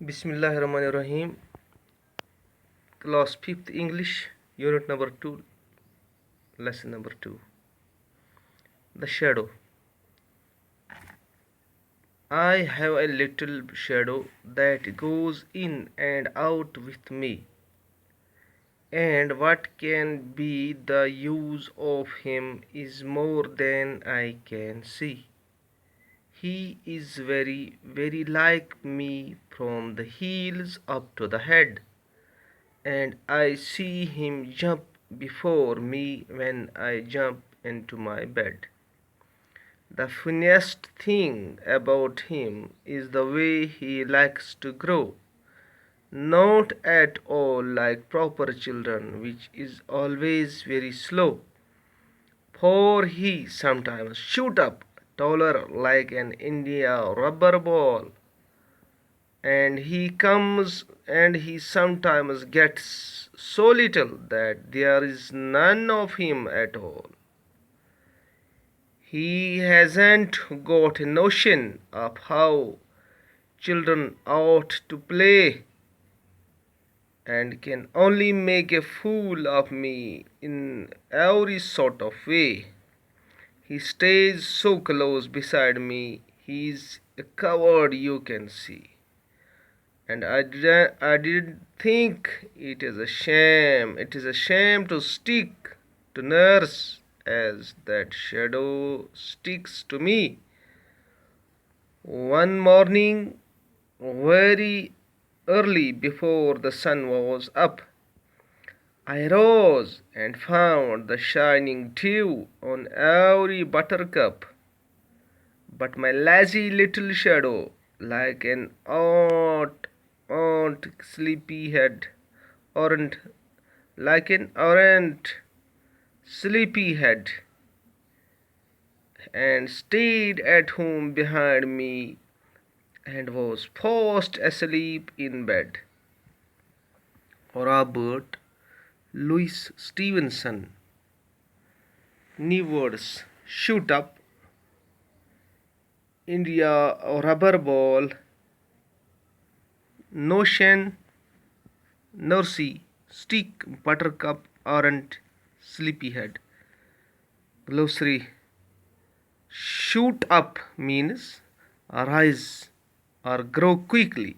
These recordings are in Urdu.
Bismillahirrahmanirrahim. Class 5th English, Unit number 2, Lesson number 2. The Shadow. I have a little shadow that goes in and out with me. And what can be the use of him is more than I can see. He is very, very like me from the heels up to the head. And I see him jump before me when I jump into my bed. The funniest thing about him is the way he likes to grow. Not at all like proper children, which is always very slow. For he sometimes shoot up taller like an India rubber ball, and he sometimes gets so little that there is none of him at all. He hasn't got a notion of how children ought to play, and can only make a fool of me in every sort of way. He stays so close beside me, he's a coward, you can see. And I did think it is a shame. It is a shame to stick to nurse as that shadow sticks to me. One morning, very early before the sun was up, I rose and found the shining dew on every buttercup. But my lazy little shadow, like an aunt sleepyhead, orange, like an orange sleepyhead, and stayed at home behind me and was fast asleep in bed. Robert Louis Stevenson. New words: shoot up, India rubber ball, notion, nursery, stick, buttercup, orange, sleepyhead. Glossary: shoot up means rise or grow quickly.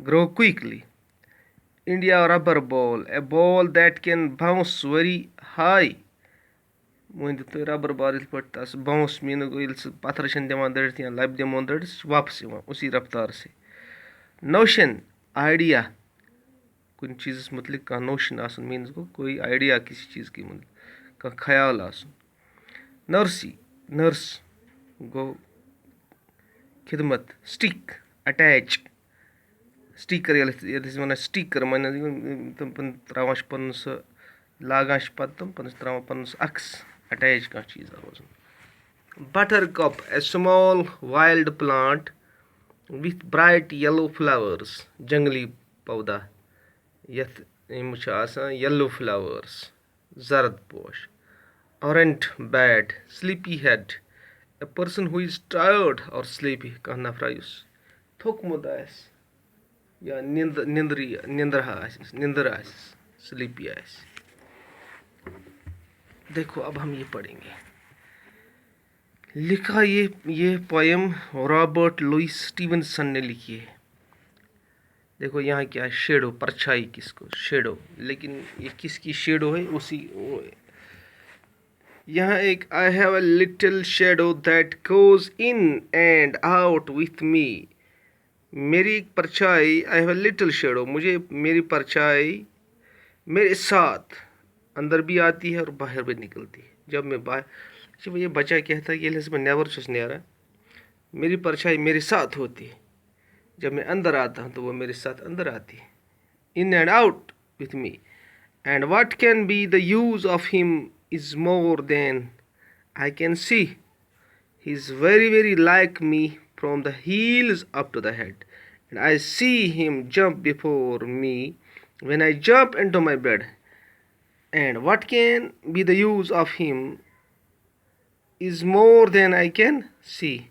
Grow quickly. India rubber ball, a ball that can bounce very high. ؤنِو تُہۍ ربر بال یِتھ پٲٹھۍ تَس باؤنس میٖن گوٚو ییٚلہِ سُہ پتھر چھِنہٕ دِوان دٔڑِتھ یا لبہِ دِمون دٔڑِتھ سُہ چھُ واپس یِوان اُسی رفتار سے. نوشن آئیڈیا, کُنہِ چیٖزس متعلق کانٛہہ نوشن آسُن میٖنٕز گوٚو کوئی آئیڈیا کسی چیٖز کی متعلق کانٛہہ خیال آسُن. نرسی, نرس گوٚو خدمت. سٹِک, اٹیچ, سٹیکر ییٚلہِ أسۍ وَنان سٹیکر معنی تِم تراوان چھِ پَنُن سُہ لاگان چھِ پَتہٕ تِم پَتہٕ چھِ تراوان پَنُن سُہ عکس اٹیچ کانٛہہ چیٖز روزُن. بٹر کپ, اے سمال وایلڈ پلانٹ وِتھ برایٹ یلو فلاورس, جنگلی پودا یتھ یِم چھِ آسان یلو فلاورس, زرد پوش. اورنٹ بیٹ, سلیپی ہیڈ, اے پٔرسن ہو از ٹایٲرڈ اور سلیپی, کانٛہہ نفرا یُس تھوٚکمُت آسہِ یا نِندٕر آسٮ۪س, سلیپی آسہِ. دیکھو اب ہم یہ پڑھیں گے. لکھا یہ پوئم رابرٹ لوئس اسٹیونسن نے لکھی ہے. دیکھو یہاں کیا ہے, شیڈو, پرچھائی کس کو, شیڈو, لیکن یہ کس کی شیڈو ہے, اسی یہاں ایک I have a little shadow that goes in and out with me. میری ایک پرچھائی, I have a little shadow, مجھے میری پرچھائی میرے ساتھ اندر بھی آتی ہے اور باہر بھی نکلتی ہے. جب میں باہر, یہ بچہ کہتا ہے کہ ییٚلہِ میں نیبر چھُس نیران میری پرچھائی میرے ساتھ ہوتی ہے, جب میں اندر آتا ہوں تو وہ میرے ساتھ اندر آتی ہے. In and out with me, and what can be the use of him is more than I can see. He is very very like me from the heels up to the head, and I see him jump before me when I jump into my bed. And what can be the use of him is more than I can see.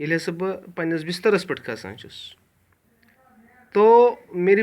ییٚلہِ ہسا بہٕ پنٛنِس بسترس پٮ۪ٹھ کھسان چھُس, تو میری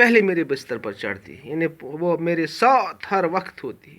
پہلے میرے بستر پر چڑھتی ہے, یعنی وہ میرے ساتھ ہر وقت ہوتی ہے.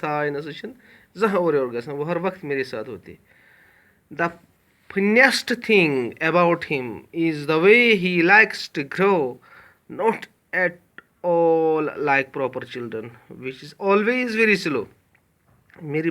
ژھاے نہ سا چھِنہٕ زانٛہہ اورٕ یورٕ گژھان, وہ ہر وقت میرے ساتھ ہوتی ہے. The funniest thing about him is the way he likes to grow, not at all like proper children, which is always very slow. میری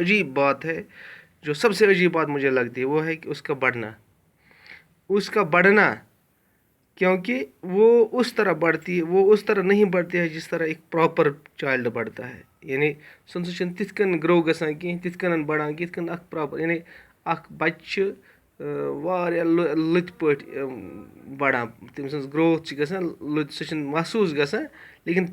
عجیب بات ہے, جو سب سے عجیب بات مجھے لگتی ہے, وہ ہے کہ اس کا بڑھنا, کیونکہ وہ اس طرح نہیں بڑھتی ہے جس طرح ایک پراپر چائلڈ بڑھتا ہے. یعنی سُہ نسا چھُنہٕ تِتھ کٔنۍ گرو گژھان کینٛہہ, تِتھ کٔنۍ بڑان کہِ یِتھ کٔنۍ اکھ پراپر, یعنی اکھ بچہِ چھُ واریاہ لٔتۍ پٲٹھۍ بڑان, تٔمۍ سٕنٛز گروتھ چھِ گژھان لٔتۍ, سُہ چھُنہٕ محسوٗس گژھان, لیکن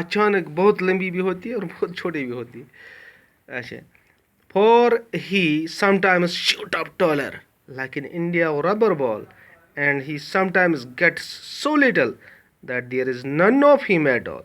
اچانک بہت لمبی بھی ہوتی ہے اور بہت چھوٹی بھی ہوتی ہے. اچھا, for he sometimes shoot up taller like an India rubber ball, and he sometimes gets so little that there is none of him at all.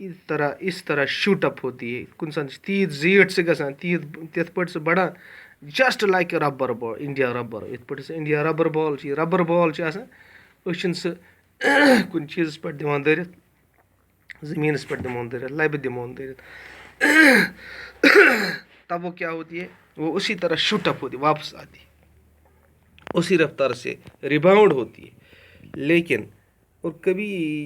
اس طرح شوٹ اپ ہوتی ہے, کُنہِ ساتہٕ چھِ تیٖژ زیٖٹھ سُہ گژھان, تِتھ پٲٹھۍ سُہ بڑان, just like a rubber ball, India rubber, یِتھ پٲٹھۍ سُہ انڈیا ربر بال چھِ, ربر بال چھِ آسان, أسۍ چھِنہٕ سُہ کُنہِ چیٖزس پٮ۪ٹھ دِوان دٲرِتھ, زٔمیٖنس پٮ۪ٹھ دِمون دٲرِتھ, لبہِ دِمون دٲرِتھ, تب وہ کیا ہوتی ہے, وہ اسی طرح شوٹ اپ ہوتی ہے, واپس آتی ہے, اسی رفتار سے ریباؤنڈ ہوتی ہے. لیکن اور کبھی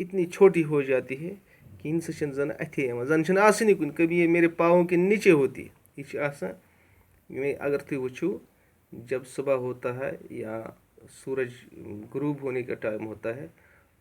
اتنی چھوٹی ہو جاتی ہے کہ ان سے چھنہٕ زن اتھے یِوان, زن چھنہٕ آسٲنی کُنہِ, کبھی یہ میرے پاؤں کے نیچے ہوتی ہے. یہ چھِ آسان, اگر تُہۍ وٕچھو جب صبح ہوتا ہے یا سورج غروب ہونے کا ٹائم ہوتا ہے,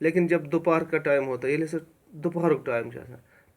لیکن جب دوپہر کا ٹائم ہوتا ہے, ییٚلہِ ہسا دوپہرُک ٹائم چھُ آسان,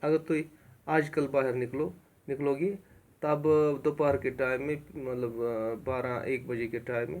اگر تُہۍ آج کل باہر نکلو گی, تب دوپہر کے ٹائم میں, مطلب 12-1 بجے کے ٹائم میں,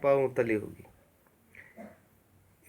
پاؤں تلے ہوگی.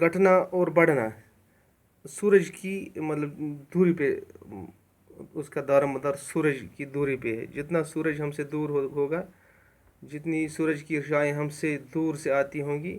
گھٹنا اور بڑھنا سورج کی مطلب دوری پہ, اس کا دار مدار سورج کی دوری پہ ہے. جتنا سورج ہم سے دور ہوگا, جتنی سورج کی رائیں ہم سے دور سے آتی ہوں گی,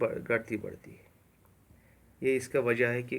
گھٹتی بڑھتی ہے. یہ اس کا وجہ ہے کہ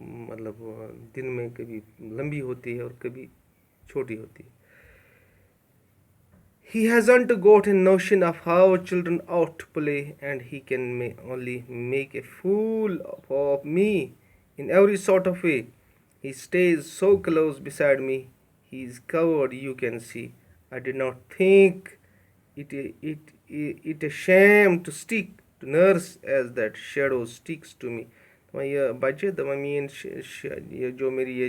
مطلب دن میں کبھی لمبی ہوتی ہے اور کبھی چھوٹی ہوتی ہے. He hasn't got a notion of how children ought to play, and he can only make a fool of me in every sort of way. He stays so close beside me. He is covered, you can see. I did not think it a shame to stick to nurse as that shadow sticks to me. یہ بچے دپان میٛٲنۍ یہ جو میری یہ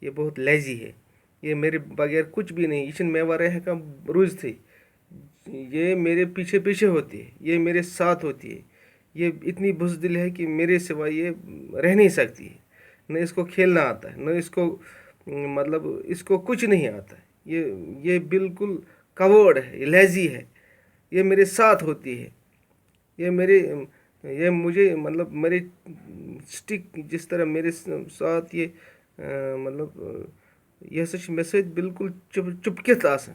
یہ بہت لیزی ہے, یہ میرے بغیر کچھ بھی نہیں, یہ چھنہٕ مےٚ ورٲے ہٮ۪کان روٗزتھٕے, یہ میرے پیچھے پیچھے ہوتی ہے, یہ میرے ساتھ ہوتی ہے, یہ اتنی بزدل ہے کہ میرے سوائے یہ رہ نہیں سکتی ہے. نہ اس کو کھیلنا آتا ہے, نہ اس کو مطلب اس کو کچھ نہیں آتا ہے, یہ بالکل کورڈ ہے, یہ لیزی ہے, یہ میرے ساتھ ہوتی ہے, یہ مجھے مطلب میرے سٹک جس طرح میرے ساتھ یہ مطلب یہ ہسا چھِ مےٚ سۭتۍ بالکل چُپکِتھ آسان.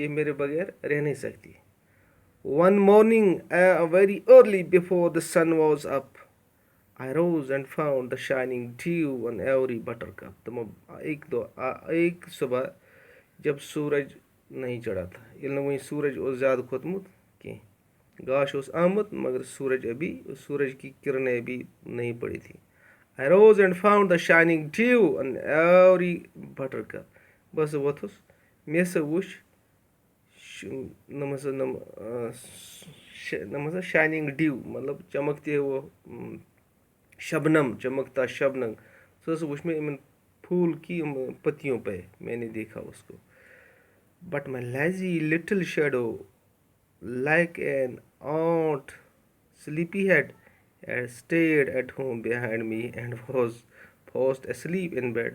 یہ میرے بغیر رہ نہیں سکتی. One morning very early before the sun was up, I rose and found the shining dew on every buttercup. تمو ایک صبح جب سورج نہیں چڑھا تھا, ییٚلہِ نہٕ وٕنۍ سورج اوس زیادٕ کھوٚتمُت کینٛہہ, گاش اوس آمُت مگر سورج کی کرنیں ابھی نہیں پڑی تھی. I rose and found the shining dew on every buttercup. بہٕ ہسا ووٚتھُس, مےٚ ہسا وُچھ ہسا شایننگ ڈیو, مطلب چمکتے وہ شبنم, چمکتا شبنم, سُہ ہسا وُچھ مےٚ یِمن پھول کی پتیوں پہ, میں نے دیکھا اس کو. But my lazy little shadow, like an ant sleepyhead had stayed at home behind me and was fast asleep in bed.